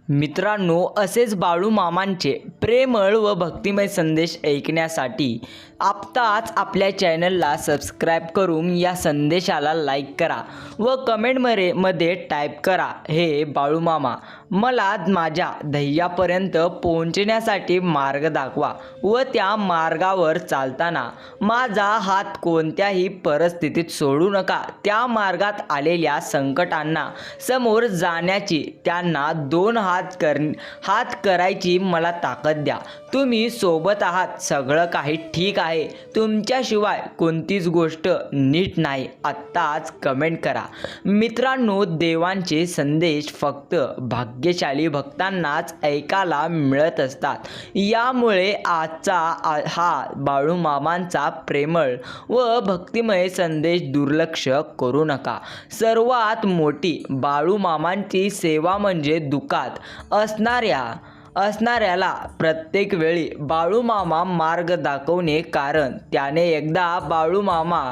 मित्रांनो, असेच बाळूमामांचे प्रेमळ व भक्तिमय संदेश ऐकण्यासाठी आत्ताच आपल्या चॅनलला सबस्क्राईब करून या संदेशाला लाईक करा व कमेंटमध्ये टाईप करा, हे बाळूमामा मला माझ्या ध्येयापर्यंत पोहोचण्यासाठी मार्ग दाखवा व त्या मार्गावर चालताना माझा हात कोणत्याही परिस्थितीत सोडू नका. त्या मार्गात आलेल्या संकटांना समोर जाण्याची, त्यांना दोन हात करायची मला ताकद द्या. तुम्ही सोबत आहात, सगळं काही ठीक आहे, तुमच्याशिवाय कोणतीच गोष्ट नीट नाही. आत्ताच कमेंट करा. मित्रांनो, देवांचे संदेश फक्त भाग्यशाली भक्तांनाच ऐकायला मिळत असतात. यामुळे आजचा हा बाळूमामांचा प्रेमळ व भक्तिमय संदेश दुर्लक्ष करू नका. सर्वात मोठी बाळूमामांची सेवा म्हणजे दुःखात असणाऱ्याला प्रत्येक वेळी बाळूमामा मार्ग दाखवणे. कारण त्याने एकदा बाळूमामा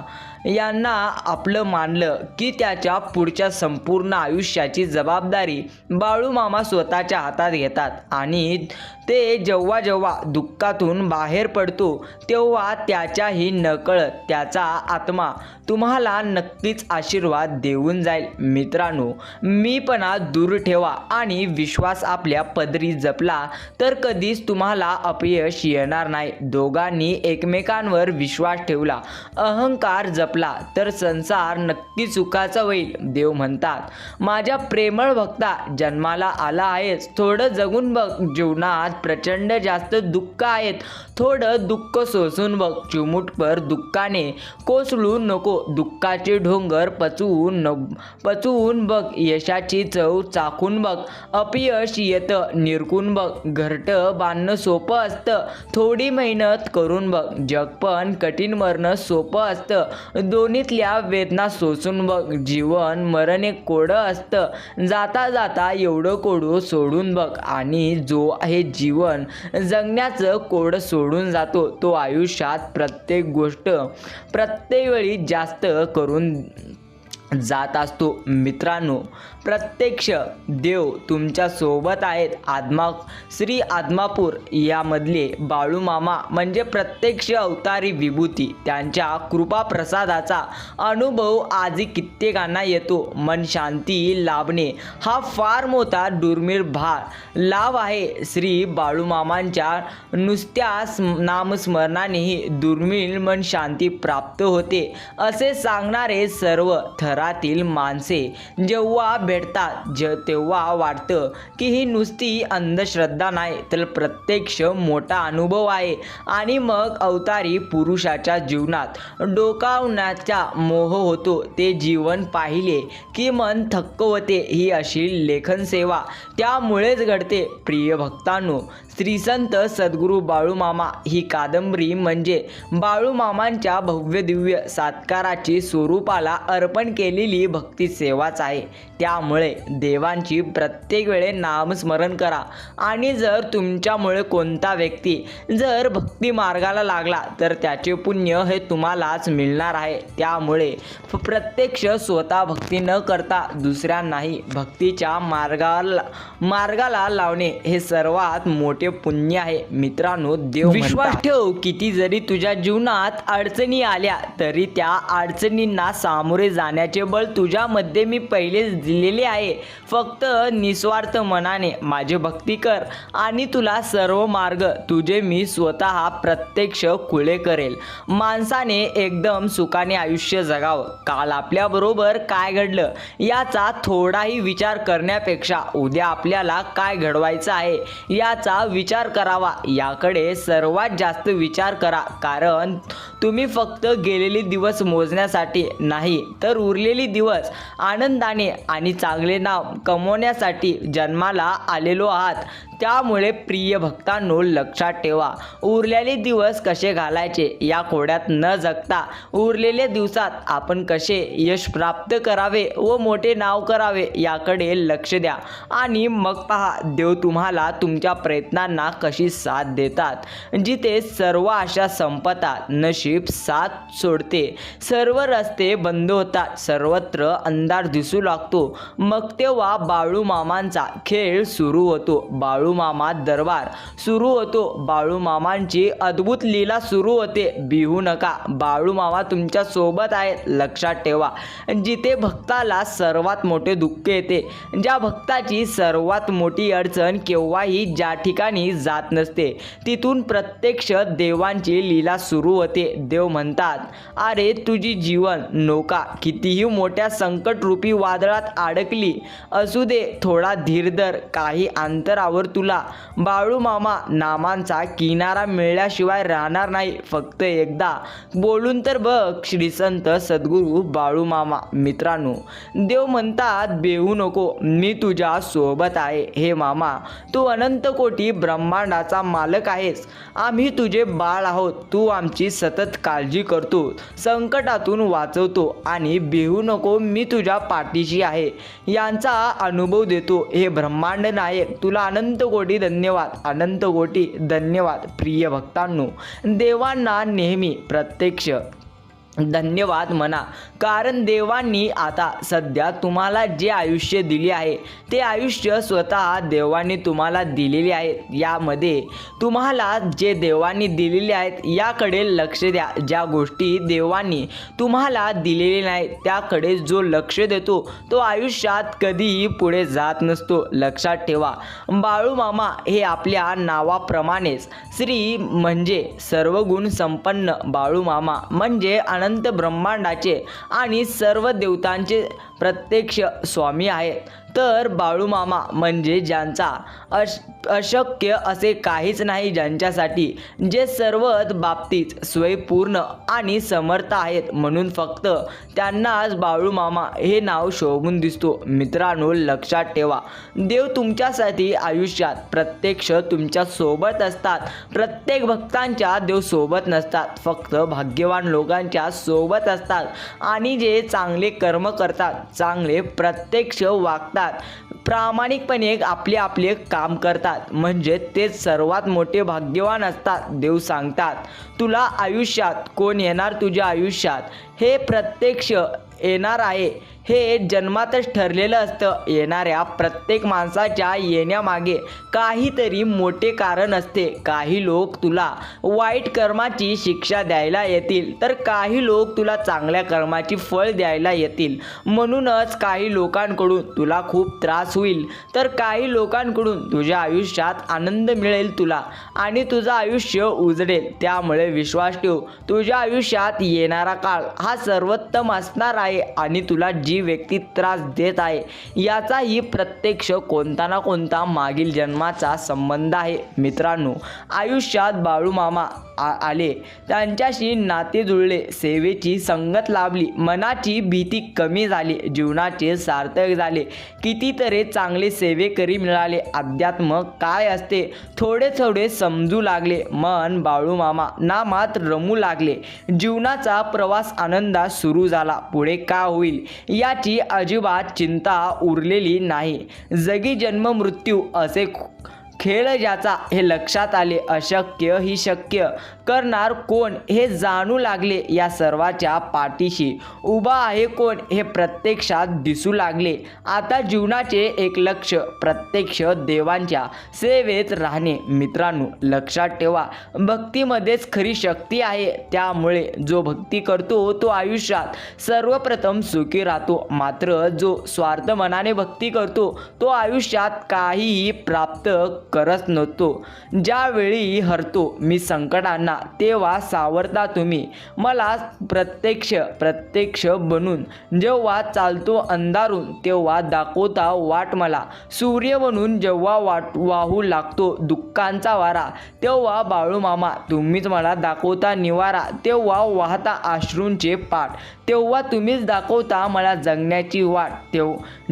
यांना आपलं मानलं की त्याच्या पुढच्या संपूर्ण आयुष्याची जबाबदारी बाळूमामा स्वतःच्या हातात घेतात आणि ते जेव्हा जेव्हा दुःखातून बाहेर पडतो तेव्हा त्याच्याही नकळत त्याचा आत्मा तुम्हाला नक्कीच आशीर्वाद देऊन जाईल. मित्रांनो, मीपणा दूर ठेवा आणि विश्वास आपल्या पदरी जपला तर कधीच तुम्हाला अपयश येणार नाही. दोघांनी एकमेकांवर विश्वास ठेवला, अहंकार जपला तर संसार नक्की सुखाचा होईल. देव म्हणतात, माझ्या प्रेमळ भक्ता, जन्माला आला आहेस, थोडं जगून बघ. जीवनात प्रचंड जास्त दुःख आहेत, थोडं दुःख सोसून बघ. चिमुटभर दुःखाने कोसळू नको. दुःखाचे डोंगर पचवून बघ. यशाची चव चाखून बघ. अपयश येतं निरखून बघ. घरटं बांधणं सोपं असतं, थोडी मेहनत करून बघ. जग पण कठीण, मरणं सोपं असतं, दोन्हीतल्या वेदना सोसून बघ. जीवन मरण एक कोडं असतं, जाता जाता एवढं कोडं सोडून बघ. आणि जो हे जीवन जगण्याचं कोडं सोडून जातो तो आयुष्यात प्रत्येक गोष्ट प्रत्येक वेळी जास्त करून जात असतो. मित्रांनो, प्रत्यक्ष देव तुमच्या सोबत आहेत. श्री आदमापूर यामधले बाळूमामा म्हणजे प्रत्यक्ष अवतारी विभूती. त्यांच्या कृपा प्रसादाचा अनुभव आजही कित्येकांना येतो. मन शांती लाभणे हा फार मोठा दुर्मिळ लाभ आहे. श्री बाळूमामांच्या नुसत्या नामस्मरणानेही दुर्मिळ मन शांती प्राप्त होते असे सांगणारे सर्व थरातील माणसे जेव्हा भेटतात तेव्हा वाटतं की ही नुसती अंधश्रद्धा नाही तर प्रत्यक्ष मोठा अनुभव आहे. आणि मग अवतारी पुरुषाच्या जीवनात डोकावण्याचा मोह होतो. ते जीवन पाहिले की मन थक्क होते. ही अशी लेखन सेवा त्यामुळेच घडते. प्रिय भक्तांनो, श्री संत सद्गुरू बाळूमामा ही कादंबरी म्हणजे बाळूमामांच्या भव्य दिव्य सात्काराची स्वरूपाला अर्पण केलेली भक्ती सेवाच आहे. त्यामुळे देवांची प्रत्येक वेळे नामस्मरण करा. आणि जर तुमच्यामुळे कोणता व्यक्ती जर भक्ती मार्गाला लागला तर त्याचे पुण्य हे तुम्हालाच मिळणार आहे. त्यामुळे प्रत्यक्ष स्वतः भक्ती न करता दुसऱ्यांनाही भक्तीच्या मार्गाला लावणे हे सर्वात मोठे पुण्य आहे. मित्रांनो, देव विश्वास ठेव, किती जरी तुझ्या जीवनात अडचणी आल्या तरी त्या अडचणींना सामोरे जाण्याचे बळ तुझ्यामध्ये मी पहिलेच दिलेले आहे. फक्त निस्वार्थ मनाने माझी भक्ती कर आणि तुला सर्व मार्ग तुझे मी स्वतः प्रत्यक्ष खुले करेल. माणसाने एकदम सुखाने आयुष्य जगावं. काल आपल्याबरोबर काय घडलं याचा थोडाही विचार करण्यापेक्षा उद्या आपल्याला काय घडवायचं आहे याचा विचार करावा. याकडे सर्वात जास्त विचार करा. कारण तुम्ही फक्त गेलेले दिवस मोजण्यासाठी नाही तर उरलेले दिवस आनंदाने आणि चांगले नाव कमवण्यासाठी जन्माला आलेलो आहात. त्यामुळे प्रिय भक्तांनो, लक्षात ठेवा, उरलेले दिवस कसे घालायचे या खोड्यात न जगता उरलेल्या दिवसात आपण कसे यश प्राप्त करावे व मोठे नाव करावे याकडे लक्ष द्या. आणि मग पहा, देव तुम्हाला तुमच्या प्रयत्नांना कशी साथ देतात. जिथे सर्व आशा संपतात, नशीब साथ सोडते, सर्व रस्ते बंद होतात, सर्वत्र अंधार दिसू लागतो, मग तेव्हा बाळूमामांचा खेळ सुरू होतो. बाळूमामा दरबार सुरू होतो. बाळूमामांची अद्भुत लीला सुरू होते. भिवू नका, बाळूमामा तुमच्या सोबत आहेत. लक्षात ठेवा, जिथे भक्ताला सर्वात मोठे दुःख येते, ज्या भक्ताची सर्वात मोठी अडचण केव्हाही ज्या ठिकाणी जात नसते, तिथून प्रत्यक्ष देवांची लीला सुरू होते. देव म्हणतात, अरे तुझी जीवन नौका कितीही मोठ्या संकटरूपी वादळात अडकली असू दे, थोडा धीर धर, काही अंतरावर तुला बाळूमामा नामांचा किनारा मिळाल्याशिवाय राहणार नाही. फक्त एकदा बोलून तर बघ, श्री संत सद्गुरू बाळूमामा. मित्रांनो, देव म्हणतात, बेहू नको, मी तुझ्या सोबत आहे. हे मामा, तू अनंत कोटी ब्रह्मांडाचा मालक आहेस. आम्ही तुझे बाळ आहोत. तू आमची सतत काळजी करतो, संकटातून वाचवतो आणि बेहू नको, मी तुझ्या पाठीशी आहे यांचा अनुभव देतो. हे ब्रह्मांड नायक, तुला अनंत कोटी धन्यवाद, अनंत कोटी धन्यवाद. प्रिय भक्तांनो, देवांना नेहमी प्रत्यक्ष धन्यवाद म्हणा, कारण देवांनी आता सध्या तुम्हाला जे आयुष्य दिले आहे ते आयुष्य स्वतः देवांनी तुम्हाला दिलेले आहे. यामध्ये तुम्हाला जे देवांनी दिलेले आहेत याकडे लक्ष द्या. ज्या गोष्टी देवांनी तुम्हाला दिलेले नाही त्याकडे जो लक्ष देतो तो आयुष्यात कधीही पुढे जात नसतो. लक्षात ठेवा, बाळूमामा हे आपल्या नावाप्रमाणेच श्री म्हणजे सर्वगुण संपन्न. बाळूमामा म्हणजे अनंत ब्रह्मांडाचे आणि सर्व देवतांचे प्रत्यक्ष स्वामी आहेत. तर बाळूमामा म्हणजे ज्यांचा अशक्य असे काहीच नाही, ज्यांच्यासाठी जे सर्वच बाबतीत स्वयंपूर्ण आणि समर्थ आहेत, म्हणून फक्त त्यांनाच बाळूमामा हे नाव शोभून दिसतो. मित्रांनो, लक्षात ठेवा, देव तुमच्यासाठी आयुष्यात प्रत्यक्ष तुमच्या सोबत असतात. प्रत्येक भक्तांच्या देव सोबत नसतात, फक्त भाग्यवान लोकांच्या सोबत असतात. आणि जे चांगले कर्म करतात, चांगले प्रत्यक्ष वागतात, प्रामाणिकपणे आपले आपले काम करतात, म्हणजे ते सर्वात मोठे भाग्यवान असतात. देव सांगतात, तुला आयुष्यात कोण येणार, तुझ्या आयुष्यात हे प्रत्यक्ष येणार आहे. हे जन्मातच ठरलेलं असतं. येणाऱ्या प्रत्येक माणसाच्या येण्यामागे काहीतरी मोठे कारण असते. काही लोक तुला वाईट कर्माची शिक्षा द्यायला येतील, तर काही लोक तुला चांगल्या कर्माची फळ द्यायला येतील. म्हणूनच काही लोकांकडून तुला खूप त्रास होईल, तर काही लोकांकडून तुझ्या आयुष्यात आनंद मिळेल तुला आणि तुझं आयुष्य उजळेल. त्यामुळे विश्वास ठेव, तुझ्या आयुष्यात येणारा काळ हा सर्वोत्तम असणार आहे आणि तुला जी व्यक्ती त्रास देत आहे याचाही प्रत्यक्ष कोणता ना कोणता मागील जन्माचा संबंध आहे. मित्रांनो, आयुष्यात बाळूमामा आले, त्यांच्याशी नाते जुळले, सेवेची संगत लाभली, मनाची भीती कमी झाली, जीवनाचे सार्थक झाले, कितीतरी चांगले सेवेकरी मिळाले, अध्यात्म काय असते थोडे थोडे समजू लागले, मन बाळूमामा नामात रमू लागले, जीवनाचा प्रवास आनंदात सुरू झाला. पुढे का होईल याची अजिबात चिंता उरलेली नाही. जगी जन्म मृत्यू असे खेळ ज्याचा हे लक्षात आले, अशक्य ही शक्य करणार कोण हे जाणू लागले, या सर्वाच्या पाठीशी उभा आहे कोण हे प्रत्यक्षात दिसू लागले. आता जीवनाचे एक लक्ष प्रत्यक्ष देवांच्या सेवेत राहणे. मित्रांनो, लक्षात ठेवा, भक्तीमध्येच खरी शक्ती आहे. त्यामुळे जो भक्ती करतो तो आयुष्यात सर्वप्रथम सुखी राहतो. मात्र जो स्वार्थ मनाने भक्ती करतो तो आयुष्यात काहीही प्राप्त करत नसतो. ज्यावेळी हरतो मी संकटांना, तेव्हा सावरता तुम्ही मला प्रत्यक्ष बनून. जेव्हा चालतो अंधारून तेव्हा दाखवता वाट मला. सूर्य बनून जेव्हा वाहू लागतो दुःखांचा वारा, तेव्हा बाळूमामा तुम्हीच मला दाखवता निवारा. तेव्हा वाहता अश्रूंचे पाट, तेव्हा तुम्हीच दाखवता मला जगण्याची वाट.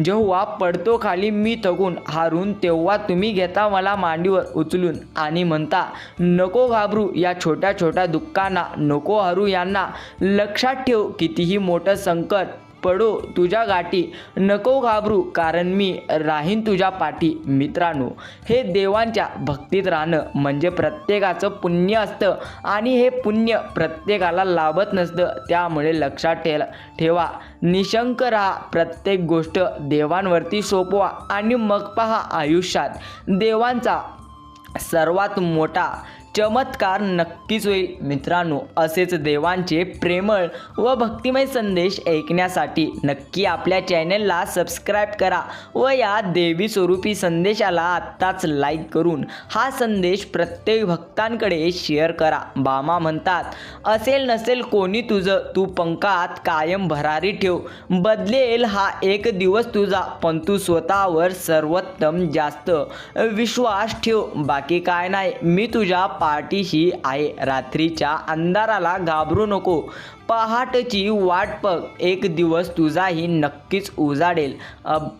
जेव्हा पडतो खाली मी थकून हारून, तेव्हा तुम्ही घेता मला मांडीवर उचलून आणि म्हणता नको घाबरू या छोट्या छोट्या दुःखांना, नको हरू यांना. लक्षात ठेव कितीही मोठं संकट पडो तुझ्या गाठी, नको घाबरू कारण मी राहीन तुझ्या पाठी. मित्रांनो, हे देवांच्या भक्तीत राहणं म्हणजे प्रत्येकाचं पुण्य असतं आणि हे पुण्य प्रत्येकाला लाभत नसतं. त्यामुळे लक्षात ठेवा, निशंक राहा, प्रत्येक गोष्ट देवांवरती सोपवा आणि मग पहा आयुष्यात देवांचा सर्वात मोठा चमत्कार नक्कीच होईल. मित्रांनो, असेच देवांचे प्रेमळ व भक्तिमय संदेश ऐकण्यासाठी नक्की आपल्या चॅनलला सबस्क्राईब करा व या देवी स्वरूपी संदेशाला आत्ताच लाईक करून हा संदेश प्रत्येक भक्तांकडे शेअर करा. बामा म्हणतात, असेल नसेल कोणी तुझं, तू पंखात कायम भरारी ठेव. बदलेल हा एक दिवस तुझा, पण तू स्वतःवर सर्वोत्तम जास्त विश्वास ठेव. बाकी काय नाही, मी तुझ्या पाठीशी आहे. रात्रीच्या अंधाराला घाबरू नको, पहाटची वाट बघ, एक दिवस तुझाही नक्कीच उजाडेल.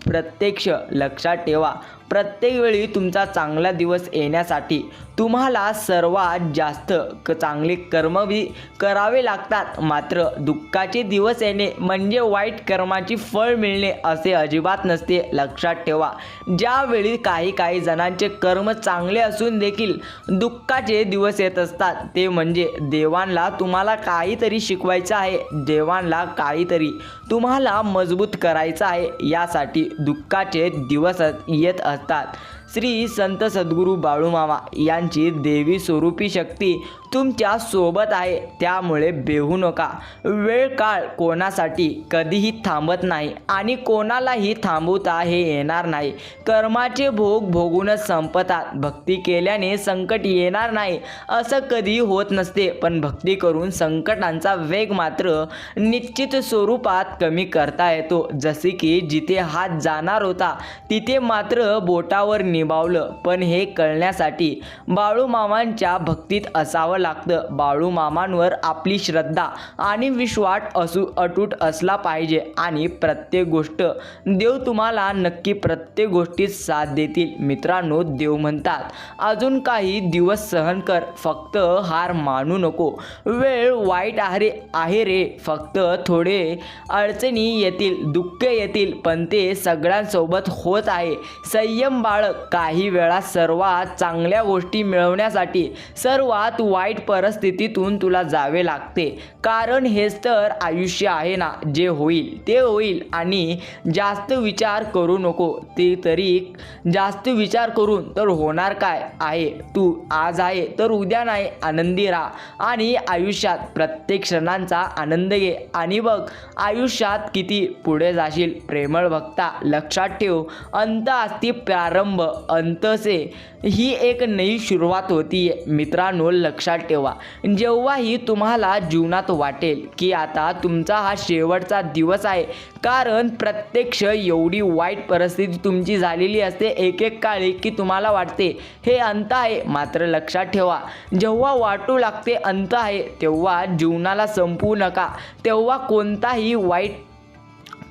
प्रत्यक्ष लक्षात ठेवा, प्रत्येक वेळी तुमचा चांगला दिवस येण्यासाठी तुम्हाला सर्वात जास्त चांगले कर्मही करावे लागतात. मात्र दुःखाचे दिवस येणे म्हणजे वाईट कर्माची फळ मिळणे असे अजिबात नसते. लक्षात ठेवा, ज्यावेळी काही जणांचे कर्म चांगले असून देखील दुःखाचे दिवस येत असतात, ते म्हणजे देवांना तुम्हाला काहीतरी शिकवायचं आहे, देवांना काहीतरी तुम्हाला मजबूत करायचं आहे, यासाठी दुःखाचे दिवस येत असतात. श्री संत सद्गुरू बाळूमामा यांची देवी स्वरूपी शक्ती तुमच्या सोबत आहे. त्यामुळे बेहू नका. वेळ काळ कोणासाठी कधीही थांबत नाही आणि कोणालाही थांबवता हे येणार नाही. कर्माचे भोग भोगूनच संपतात. भक्ती केल्याने संकट येणार नाही असं कधी होत नसते, पण भक्ती करून संकटांचा वेग मात्र निश्चित स्वरूपात कमी करता येतो. जसे की जिथे हात जाणार होता तिथे मात्र बोटावर निभावलं. पण हे कळण्यासाठी बाळूमामांच्या भक्तीत असावं लागतं. बाळूमामांवर आपली श्रद्धा आणि विश्वास अटूट असला पाहिजे आणि प्रत्येक गोष्ट देव तुम्हाला नक्की प्रत्येक गोष्टीत साथ देतील. मित्रांनो, देव म्हणतात, अजून काही दिवस सहन कर, फक्त हार मानू नको. वेळ वाईट आहे रे, फक्त थोडे अडचणी येतील, दुःख येतील, पण ते सगळ्यांसोबत होत आहे. संयम बाळग. काही वेळा सर्वात चांगल्या गोष्टी मिळवण्यासाठी सर्वात वाईट परिस्थितीतून तुला जावे लागते, कारण हेच तर आयुष्य आहे ना. जे होईल ते होईल आणि जास्त विचार करू नको. ते तरी जास्त विचार करून तर होणार काय आहे. तू आज आहे तर उद्या नाही. आनंदी राहा आणि आयुष्यात प्रत्येक क्षणांचा आनंद घे आणि बघ आयुष्यात किती पुढे जाशील. प्रेमळ भक्ता, लक्षात ठेव, अंत असती प्रारंभ, अंत से ही एक नई सुरुवात होती. मित्रांनो, लक्षात ठेवा, जेव्हाही तुम्हाला जीवनात वाटेल की आता तुमचा हा शेवटचा दिवस आहे, कारण प्रत्यक्ष एवढी वाईट परिस्थिती तुमची झालेली असते एक काळी की तुम्हाला वाटते हे अंत आहे. मात्र लक्षात ठेवा, जेव्हा वाटू लागते अंत आहे, तेव्हा जीवनाला संपवू नका. तेव्हा कोणताही वाईट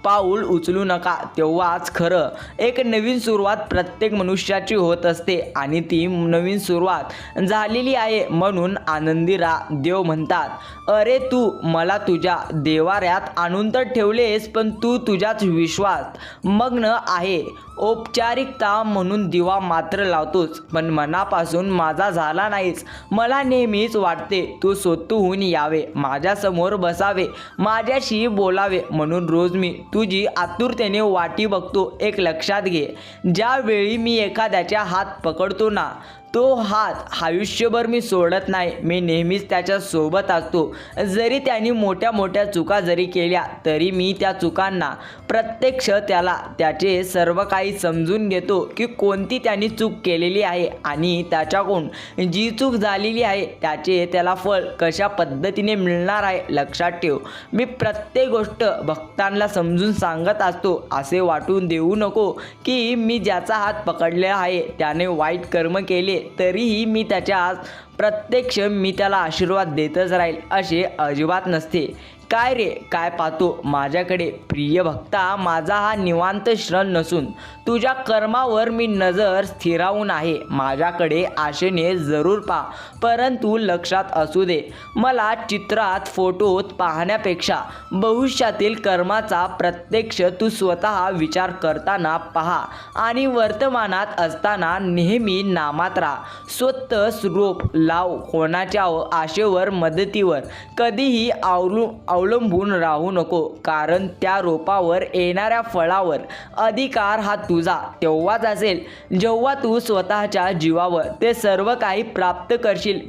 पाऊल उचलू नका. तेव्हाच खरं एक नवीन सुरुवात प्रत्येक मनुष्याची होत असते आणि ती नवीन सुरुवात झालेली आहे, म्हणून आनंदी राहा. देव म्हणतात, अरे तू मला तुझ्या देवाऱ्यात आणून तर ठेवलेस, पण तू तुझ्याच विश्वास मग्न आहे. औपचारिकता म्हणून दिवा मात्र लावतोच, पण मनापासून माझा झाला नाहीस. मला नेहमीच वाटते तू स्वतःहून यावे, माझ्यासमोर बसावे, माझ्याशी बोलावे, म्हणून रोज मी तुझी आतुरतेने वाटी बघतो. एक लक्षात घे, ज्यावेळी मी एखाद्याच्या हात पकडतो ना, तो हात आयुष्यभर मी सोडत नाही. मी नेहमीच त्याच्या सोबत असतो. जरी त्यांनी मोठ्या चुका जरी केल्या तरी मी त्या चुकांना प्रत्यक्ष त्याला त्याचे सर्व काही समजून घेतो की कोणती त्यांनी चूक केलेली आहे आणि त्याच्याकडून जी चूक झालेली आहे त्याचे त्याला फळ कशा पद्धतीने मिळणार आहे. लक्षात ठेव, मी प्रत्येक गोष्ट भक्तांना समजून सांगत असतो. असे वाटून देऊ नको की मी ज्याचा हात पकडलेला आहे त्याने वाईट कर्म केले तरीही मी त्याच्या प्रत्यक्ष मी त्याला आशीर्वाद देतच राहील, असे अजिबात नसते. काय रे काय पाहतो माझ्याकडे? प्रिय भक्ता, माझा हा निवांत क्षण नसून तुझ्या कर्मावर मी नजर स्थिरावून आहे. माझ्याकडे आशेने जरूर पहा, परंतु लक्षात असू दे, मला चित्रात फोटोत पाहण्यापेक्षा भविष्यातील कर्माचा प्रत्यक्ष तू स्वतः विचार करताना पहा आणि वर्तमानात असताना नेहमी नामात राहा. स्वतः रोप लाव, कोणाच्या आशेवर मदतीवर कधीही अवलंबून राहू नको, कारण त्या रोपावर येणाऱ्या फळावर अधिकार हा तुझा तेव्हाच असेल जेव्हा तू स्वतःच्या जीवावर ते सर्व काही प्राप्त करशील.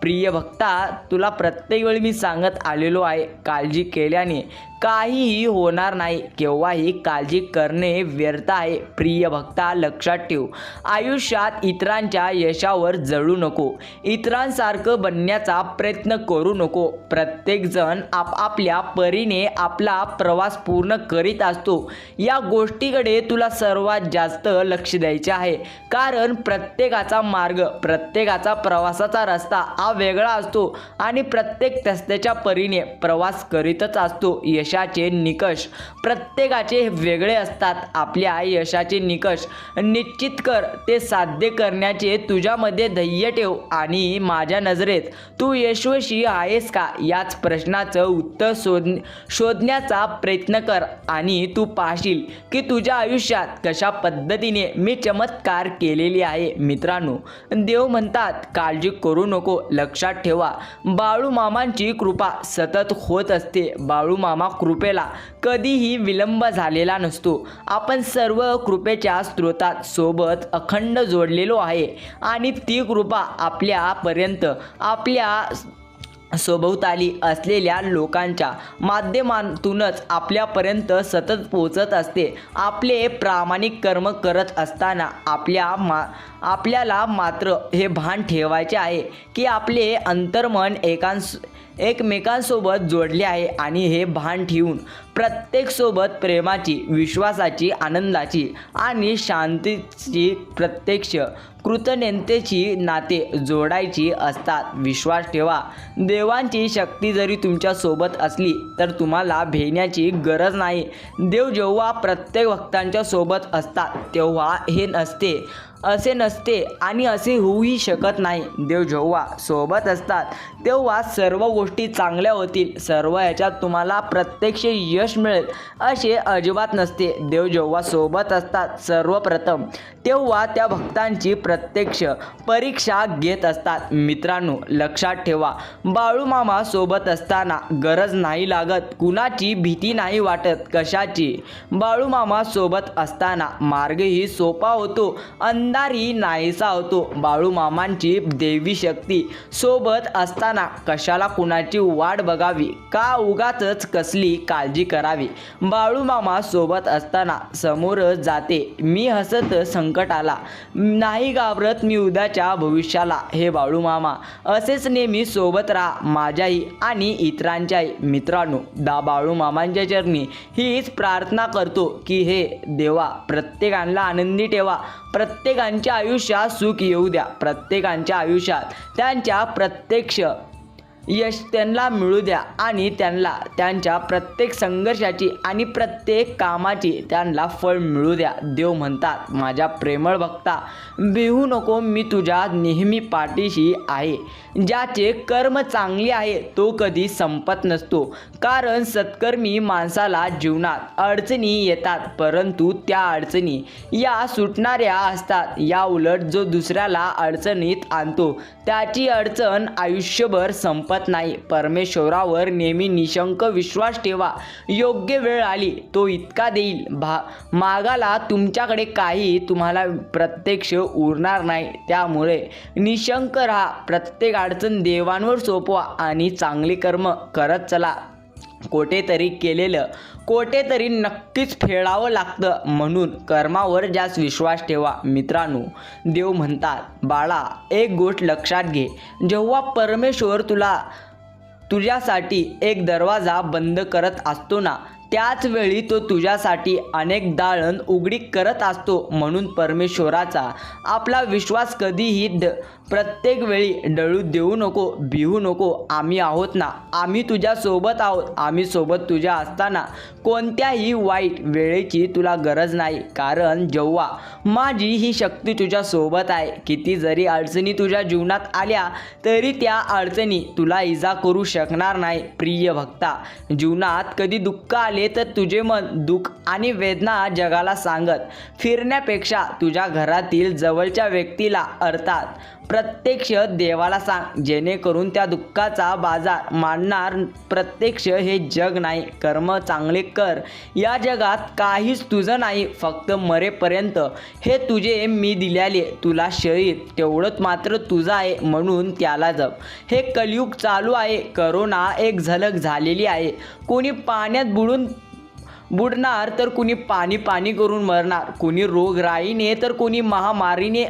प्रिय भक्ता, तुला प्रत्येक वेळी मी सांगत आलेलो आहे, काळजी केल्याने काहीही होणार नाही. केव्हाही काळजी करणे व्यर्थ आहे. प्रिय भक्ता, लक्षात ठेव, आयुष्यात इतरांच्या यशावर जळू नको, इतरांसारखं बनण्याचा प्रयत्न करू नको. प्रत्येकजण आपापल्या परीने आपला प्रवास पूर्ण करीत असतो. या गोष्टीकडे तुला सर्वात जास्त लक्ष द्यायचे आहे, कारण प्रत्येकाचा मार्ग, प्रत्येकाचा प्रवासाचा रस्ता हा वेगळा असतो आणि प्रत्येक त्याच्या परीने प्रवास करीतच असतो. यशाचे निकष प्रत्येकाचे वेगळे असतात. आपल्या यशाचे निकष निश्चित कर, ते साध्य करण्याचे तुझ्यामध्ये धैर्य ठेव आणि माझ्या नजरेत तू यशस्वी आहेस का याच प्रश्नाचं उत्तर शोधण्याचा प्रयत्न कर आणि तू पाहशील की तुझ्या आयुष्यात कशा पद्धतीने मी चमत्कार केलेली आहे. मित्रांनो, देव म्हणतात काळजी करू नको. लक्षात ठेवा, बाळूमामांची कृपा सतत होत असते. बाळूमामा कृपेला कधीही विलंब झालेला नसतो. आपण सर्व कृपेच्या स्रोतात सोबत अखंड जोडलेलो आहे आणि ती कृपा आपल्यापर्यंत आपल्या सभोवताली असलेल्या लोकांच्या माध्यमातूनच आपल्यापर्यंत सतत पोचत असते. आपले प्रामाणिक कर्म करत असताना आपल्याला मात्र हे भान ठेवायचे आहे की आपले अंतर्मन एकमेकांसोबत जोडले आहे आणि हे भान ठेवून प्रत्येकसोबत प्रेमाची, विश्वासाची, आनंदाची आणि शांतीची प्रत्यक्ष कृतज्ञतेची नाते जोडायची असतात. विश्वास ठेवा, देवांची शक्ती जरी तुमच्या सोबत असली तर तुम्हाला भेटण्याची गरज नाही. देव जेव्हा प्रत्येक भक्तांच्या सोबत असतात तेव्हा असे नसते आणि असे होऊही शकत नाही. देव जेव्हा सोबत असतात तेव्हा सर्व गोष्टी चांगल्या होतील, सर्व ह्याच्यात तुम्हाला प्रत्यक्ष यश मिळेल असे अजिबात नसते. देव जेव्हा सोबत असतात सर्वप्रथम तेव्हा त्या भक्तांची प्रत्यक्ष परीक्षा घेत असतात. मित्रांनो, लक्षात ठेवा, बाळूमामा सोबत असताना गरज नाही लागत, कुणाची भीती नाही वाटत कशाची. बाळूमामा सोबत असताना मार्गही सोपा होतो, अंधारही नाहीसा होतो. बाळूमामांची देवी शक्ती सोबत असताना कशाला कुणाची वाट बघावी, का उगाचच कसली काळजी करावी. बाळूमामा सोबत असताना समोर जाते मी हसत संकटाला, नाही घाबरत मी उद्याच्या भविष्याला. हे बाळूमामा, असेच नेहमी सोबत राहा, माझ्याही आणि इतरांच्याही. मित्रांनो, बाळूमामांच्या चरणी हीच प्रार्थना करतो की हे देवा, प्रत्येकाला आनंदी ठेवा, प्रत्येकांच्या आयुष्यात सुख येऊ द्या, प्रत्येकांच्या आयुष्यात त्यांच्या प्रत्यक्ष यश त्यांना मिळू द्या आणि त्यांना त्यांच्या प्रत्येक संघर्षाची आणि प्रत्येक कामाची त्यांना फळ मिळू द्या. देव म्हणतात, माझ्या प्रेमळ भक्ता, भिवू नको, मी तुझ्या नेहमी पाठीशी आहे. ज्याचे कर्म चांगले आहे तो कधी संपत नसतो, कारण सत्कर्मी माणसाला जीवनात अडचणी येतात, परंतु त्या अडचणी या सुटणाऱ्या असतात. या उलट जो दुसऱ्याला अडचणीत आणतो त्याची अडचण आयुष्यभर संपत नाही. परमेश्वरावर नेहमी निशंक विश्वास ठेवा. योग्य वेळ आली तो इतका देईल, मागाला तुमच्याकडे काही तुम्हाला प्रत्यक्ष उरणार नाही. त्यामुळे निशंक राहा, प्रत्येक अडचण देवांवर सोपवा आणि चांगली कर्म करत चला. कुठेतरी नक्कीच फेडावं लागतं, म्हणून कर्मावर जास्त विश्वास ठेवा. मित्रांनो, देव म्हणतात, बाळा, एक गोष्ट लक्षात घे, जेव्हा परमेश्वर तुझ्यासाठी एक दरवाजा बंद करत असतो ना, त्याच वेळी तो तुझ्यासाठी अनेक दाळण उघडी करत असतो. म्हणून परमेश्वराचा आपला विश्वास कधीही प्रत्येक वेळी डळू देऊ नको, भिवू नको. आम्ही आहोत ना, आम्ही तुझ्या सोबत आहोत. आम्ही सोबत तुझ्या असताना कोणत्याही वाईट वेळेची तुला गरज नाही, कारण जेव्हा माझी ही शक्ती तुझ्या सोबत आहे. किती जरी अडचणी तुझ्या जीवनात आल्या तरी त्या अडचणी तुला इजा करू शकणार नाही. प्रिय भक्ता, जीवनात कधी दुःख आले तर तुझे मन दुःख आणि वेदना जगाला सांगत फिरण्यापेक्षा तुझ्या घरातील जवळच्या व्यक्तीला अर्थात प्रत्यक्ष देवाला सांग, जेणेकरून त्या दुःखाचा बाजार मांडणार प्रत्यक्ष हे जग नाही. कर्म चांगले कर, या जगात काहीच तुझं नाही, फक्त मरेपर्यंत हे तुझे मी दिलेले तुला शरीर तेवढंच मात्र तुझं आहे, म्हणून त्याला जप. हे कलियुग चालू आहे, करोना एक झलक झालेली आहे. कोणी पाण्यात बुडणार तर कुणी पाणी करून मरणार, कुणी रोगराईने तर कुणी महामारीने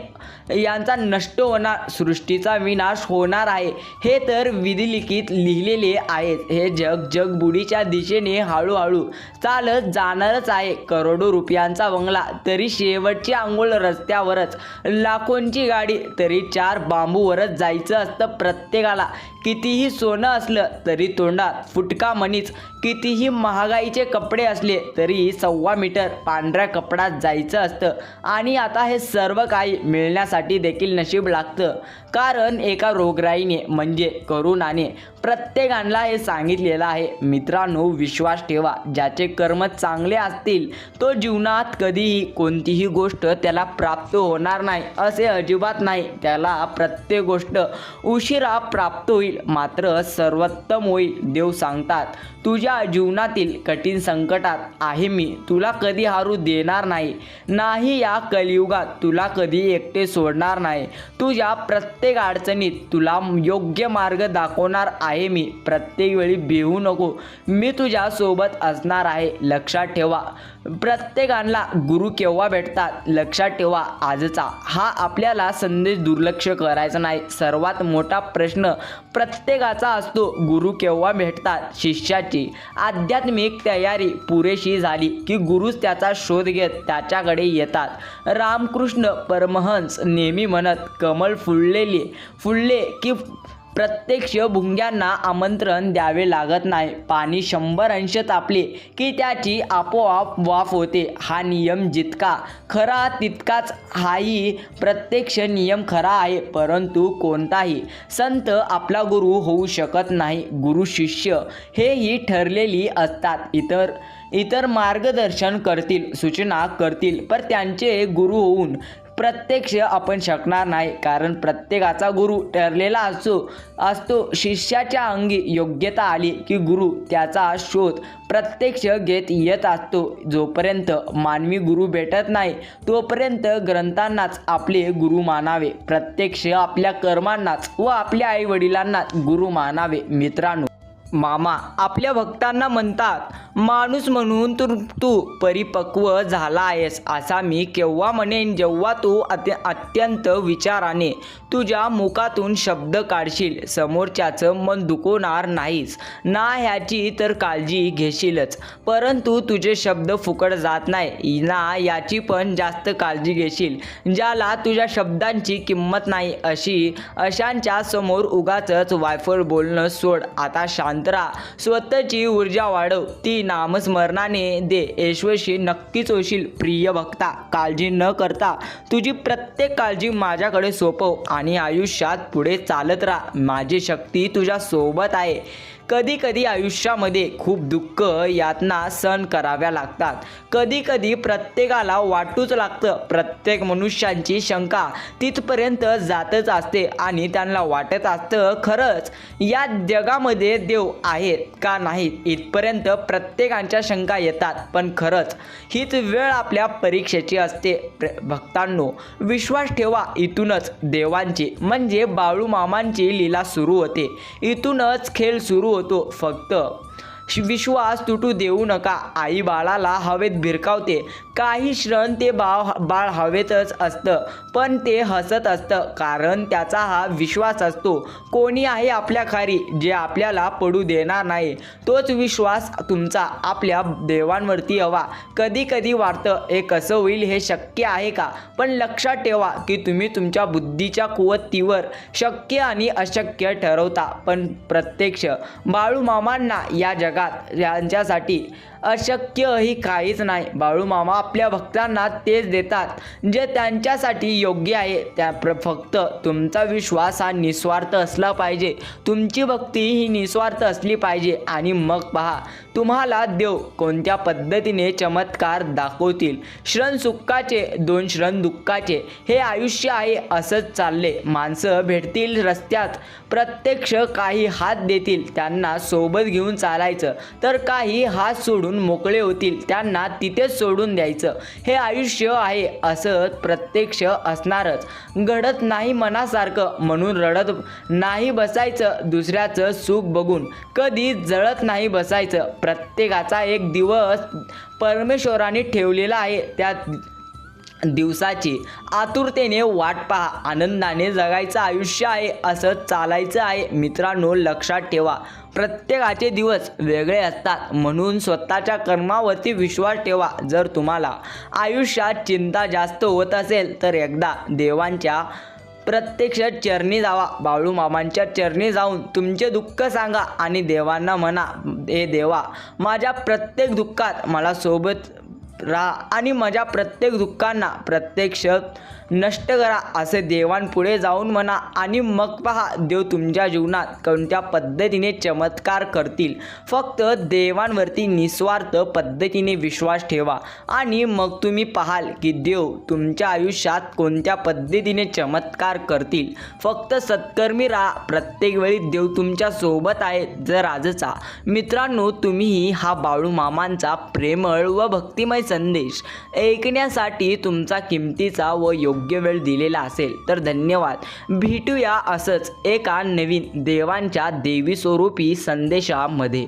यांचा नष्ट होणार, सृष्टीचा विनाश होणार आहे. हे तर विधिलिखित लिहिलेले आहेत. हे जगबुडीच्या दिशेने हळूहळू चालत जाणारच आहे. करोडो रुपयांचा बंगला तरी शेवटची आंघोळ रस्त्यावरच, लाखोंची गाडी तरी 4 बांबूवरच जायचं असतं प्रत्येकाला. कितीही सोनं असलं तरी तोंडात फुटका मणीच, कितीही महागाईचे कपडे असले तरी 1.25 मीटर पांढऱ्या कपड्यात जायचं असतं. आणि आता हे सर्व काही मिळण्यासाठी देखील नशीब लागतं, कारण एका रोगराईने म्हणजे करोनाने प्रत्येकाला हे सांगितलेलं आहे. मित्रांनो, विश्वास ठेवा, ज्याचे कर्म चांगले असतील तो जीवनात कधीही कोणतीही गोष्ट त्याला प्राप्त होणार नाही असे अजिबात नाही. त्याला प्रत्येक गोष्ट उशिरा प्राप्त होईल, मात्र सर्वोत्तम होईल. देव सांगतात, तुझ्या जीवनातील कठीण संकटात आहे मी, तुला कधी हारू देणार नाही. या कलियुगात तुला कधी एकटे सोडणार नाही. तुझ्या प्रत्येक अडचणीत तुला योग्य मार्ग दाखवणार आहे मी. प्रत्येक वेळी भिवू नको, मी तुझ्या सोबत असणार आहे. लक्षात ठेवा, प्रत्येकाला गुरु केव्हा भेटतात? लक्षात ठेवा, आजचा हा आपल्याला संदेश दुर्लक्ष करायचा नाही. सर्वात मोठा प्रश्न प्रत्येकाचा असतो, गुरु केव्हा भेटतात? शिष्याची आध्यात्मिक तयारी पुरेशी झाली की गुरुच त्याचा शोध घेत त्याच्याकडे येतात. रामकृष्ण परमहंस नेहमी म्हणत, कमळ फुलले की प्रत्यक्ष भुंग्यांना आमंत्रण द्यावे लागत नाही. पाणी 100 अंश तापले की त्याची आपोआप वाफ होते. हा नियम जितका खरा तितकाच हाही प्रत्यक्ष नियम खरा आहे. परंतु कोणताही संत आपला गुरु होऊ शकत नाही. गुरु शिष्य हेही ठरलेली असतात. इतर मार्गदर्शन करतील, सूचना करतील, पण त्यांचे गुरु होऊन प्रत्यक्ष आपण शकणार नाही, कारण प्रत्येकाचा गुरु ठरलेला असतो. शिष्याच्या अंगी योग्यता आली की गुरु त्याचा शोध प्रत्यक्ष घेत येत असतो. जोपर्यंत मानवी गुरु भेटत नाही तोपर्यंत ग्रंथांनाच आपले गुरु मानावे. प्रत्यक्ष आपल्या कर्मांनाच व आपल्या आई वडिलांनाच गुरु मानावे. मित्रांनो, मामा आपल्या भक्तांना म्हणतात, माणूस म्हणून तू परिपक्व झाला आहेस. असा मी केव्हा म्हणेन जेव्हा तू अत्यंत विचाराने तुझ्या मुखातून शब्द काढशील. समोरच्याचं मन दुखवणार नाहीस ना, ह्याची तर काळजी घेशीलच, परंतु तुझे शब्द फुकट जात नाही ना, याची पण जास्त काळजी घेशील. ज्याला तुझ्या शब्दांची किंमत नाही अशांच्या समोर उगाचच वायफळ बोलणं सोड. आता शांत राहा, स्वतःची ऊर्जा वाढव, ती नामस्मरणाने दे. यशस्वी नक्कीच होशील. प्रिय भक्ता, काळजी न करता तुझी प्रत्येक काळजी माझ्याकडे सोपव आणि आयुष्यात पुढे चालत राहा. माझी शक्ती तुझ्या सोबत आहे. कधी आयुष्यामध्ये खूप दुःख यातना सहन कराव्या लागतात. कधी प्रत्येकाला वाटूच लागतं. प्रत्येक मनुष्यांची शंका तिथपर्यंत जातच असते आणि त्यांना वाटत असतं, खरंच या जगामध्ये देव आहेत का नाहीत इथपर्यंत प्रत्येकांच्या शंका येतात. पण खरंच हीच वेळ आपल्या परीक्षेची असते. भक्तांनो, विश्वास ठेवा, इथूनच देवांची म्हणजे बाळूमामांची लीला सुरू होते. इथूनच खेळ सुरू होतो. फक्त विश्वास तुटू देऊ नका. आई बाळाला हवेत भिरकावते. काही क्षण ते बाळ हवेतच असतं, पण ते हसत असतं, कारण त्याचा हा विश्वास असतो, कोणी आहे आपल्या खाली जे आपल्याला पडू देणार नाही. तोच विश्वास तुमचा आपल्या देवांवरती हवा. कधी कधी वाटतं हे कसं होईल, हे शक्य आहे का? पण लक्षात ठेवा की तुम्ही तुमच्या बुद्धीच्या कुवतीवर शक्य आणि अशक्य ठरवता. पण प्रत्यक्ष बाळूमामांना या जगात यांच्यासाठी अशक्यही काहीच नाही. बाळूमामा आपल्या भक्तांना तेच देतात जे त्यांच्यासाठी योग्य आहे. फक्त तुमचा विश्वास हा निस्वार्थ असला पाहिजे. तुमची भक्ती ही निस्वार्थ असली पाहिजे. आणि मग पहा तुम्हाला देव कोणत्या पद्धतीने चमत्कार दाखवतील. क्षण सुखाचे, 2 क्षण दुःखाचे, हे आयुष्य आहे. असंच चालले. माणसं भेटतील रस्त्यात, प्रत्यक्ष काही हात देतील, त्यांना सोबत घेऊन चालायचं, तर काही हात सोडून मोकळे होतील, त्यांना तिथेच सोडून द्यायचं. हे आयुष्य आहे. असं प्रत्यक्ष असणारच. घडत नाही मनासारखं म्हणून रडत नाही बसायचं. दुसऱ्याचं सुख बघून कधी जळत नाही बसायचं. प्रत्येकाचा एक दिवस परमेश्वराने ठेवलेला आहे. त्या दिवसाची आतुरतेने वाट पहा. आनंदाने जगायचं आयुष्य आहे. असं चालायचं आहे. मित्रांनो, लक्षात ठेवा, प्रत्येकाचे दिवस वेगळे असतात, म्हणून स्वतःच्या कर्मावरती विश्वास ठेवा. जर तुम्हाला आयुष्यात चिंता जास्त होत असेल तर एकदा देवांच्या प्रत्यक्ष चरणी जावा. बाळूमामांच्या चरणी जाऊन तुमचे दुःख सांगा आणि देवांना म्हणा, हे देवा, माझ्या प्रत्येक दुःखात मला सोबत राहा आणि माझ्या प्रत्येक दुःखांना प्रत्यक्ष नष्ट करा, असे देवांपुढे जाऊन म्हणा. आणि मग पहा देव तुमच्या जीवनात कोणत्या पद्धतीने चमत्कार करतील. फक्त देवांवरती निस्वार्थ पद्धतीने विश्वास ठेवा आणि मग तुम्ही पाहाल की देव तुमच्या आयुष्यात कोणत्या पद्धतीने चमत्कार करतील. फक्त सत्कर्मी राहा. प्रत्येक वेळी देव तुमच्या सोबत आहे. जर आजचा मित्रांनो तुम्हीही हा बाळूमामांचा प्रेमळ व भक्तिमय संदेश ऐकण्यासाठी तुमचा किमतीचा व योग्य वेळ दिलेला असेल तर धन्यवाद. भेटूया असंच एका नवीन देवांच्या देवी स्वरूपी संदेशामध्ये.